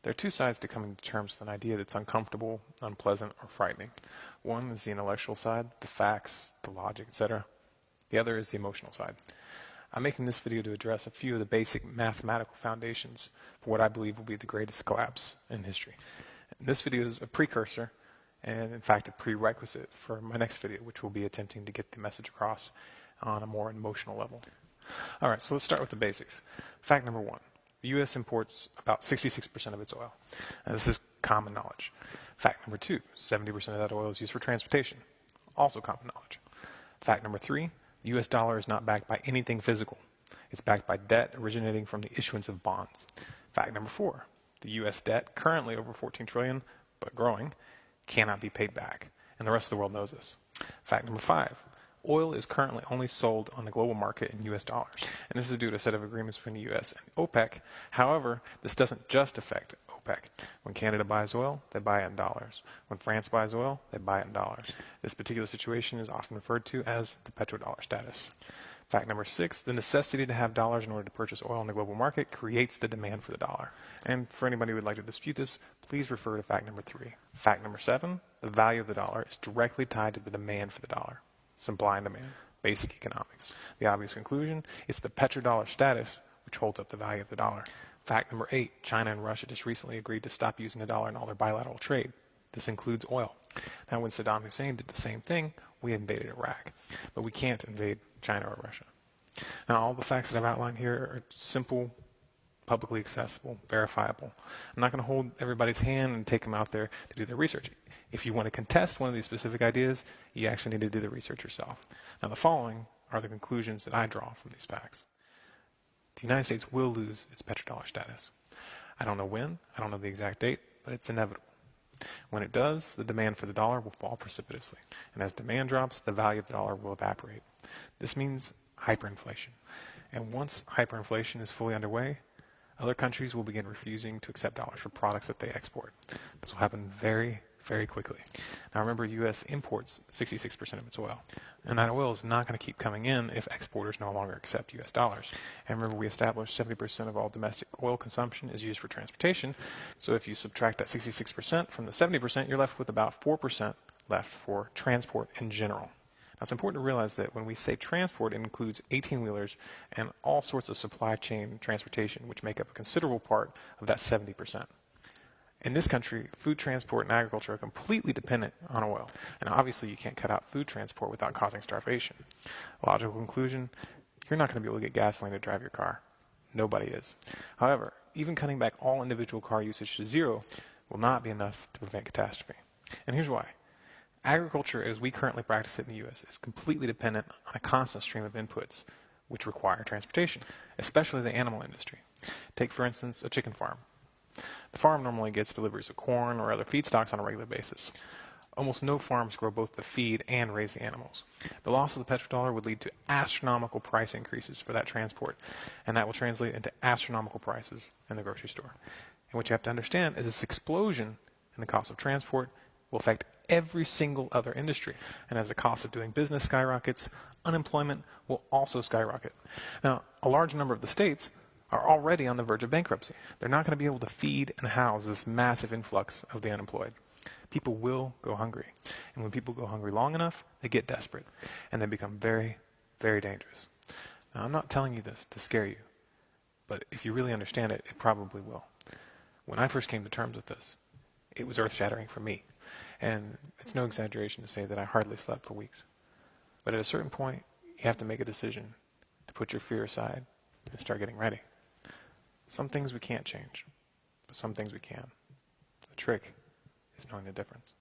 There are two sides to coming to terms with an idea that's uncomfortable, unpleasant, or frightening. One is the intellectual side, the facts, the logic, etc. The other is the emotional side. I'm making this video to address a few of the basic mathematical foundations for what I believe will be the greatest collapse in history. And this video is a precursor and, in fact, a prerequisite for my next video, which will be attempting to get the message across on a more emotional level. All right, so let's start with the basics. Fact number one. The U.S. imports about 66% of its oil. Now, this is common knowledge. Fact number two, 70% of that oil is used for transportation. Also common knowledge. Fact number three, the U.S. dollar is not backed by anything physical. It's backed by debt originating from the issuance of bonds. Fact number four, the U.S. debt, currently over $14 trillion, but growing, cannot be paid back. And the rest of the world knows this. Fact number five, oil is currently only sold on the global market in U.S. dollars, and this is due to a set of agreements between the U.S. and OPEC. However, this doesn't just affect OPEC. When Canada buys oil, they buy it in dollars. When France buys oil, they buy it in dollars. This particular situation is often referred to as the petrodollar status. Fact number six, the necessity to have dollars in order to purchase oil in the global market creates the demand for the dollar. And for anybody who would like to dispute this, please refer to fact number three. Fact number seven, the value of the dollar is directly tied to the demand for the dollar. Supply and demand, basic economics. The obvious conclusion is the petrodollar status, which holds up the value of the dollar. Fact number eight, China and Russia just recently agreed to stop using the dollar in all their bilateral trade. This includes oil. Now, when Saddam Hussein did the same thing, we invaded Iraq. But we can't invade China or Russia. Now, all the facts that I've outlined here are simple, publicly accessible, verifiable. I'm not going to hold everybody's hand and take them out there to do their research. If you want to contest one of these specific ideas, you actually need to do the research yourself. Now, the following are the conclusions that I draw from these facts. The United States will lose its petrodollar status. I don't know when, I don't know the exact date, but it's inevitable. When it does, the demand for the dollar will fall precipitously. And as demand drops, the value of the dollar will evaporate. This means hyperinflation. And once hyperinflation is fully underway, other countries will begin refusing to accept dollars for products that they export. This will happen very quickly. Now remember, U.S. imports 66% of its oil. And that oil is not going to keep coming in if exporters no longer accept U.S. dollars. And remember, we established 70% of all domestic oil consumption is used for transportation. So if you subtract that 66% from the 70%, you're left with about 4% left for transport in general. Now, it's important to realize that when we say transport, it includes 18-wheelers and all sorts of supply chain transportation, which make up a considerable part of that 70%. In this country, food transport and agriculture are completely dependent on oil. And obviously, you can't cut out food transport without causing starvation. Logical conclusion, you're not going to be able to get gasoline to drive your car. Nobody is. However, even cutting back all individual car usage to zero will not be enough to prevent catastrophe. And here's why. Agriculture, as we currently practice it in the U.S., is completely dependent on a constant stream of inputs, which require transportation, especially the animal industry. Take, for instance, a chicken farm. The farm normally gets deliveries of corn or other feedstocks on a regular basis. Almost no farms grow both the feed and raise the animals. The loss of the petrodollar would lead to astronomical price increases for that transport, and that will translate into astronomical prices in the grocery store. And what you have to understand is this explosion in the cost of transport will affect every single other industry. And as the cost of doing business skyrockets, unemployment will also skyrocket. Now, a large number of the states are already on the verge of bankruptcy. They're not going to be able to feed and house this massive influx of the unemployed. People will go hungry. And when people go hungry long enough, they get desperate. And they become very dangerous. Now, I'm not telling you this to scare you. But if you really understand it, it probably will. When I first came to terms with this, it was earth-shattering for me. And it's no exaggeration to say that I hardly slept for weeks. But at a certain point, you have to make a decision to put your fear aside and start getting ready. Some things we can't change, but some things we can. The trick is knowing the difference.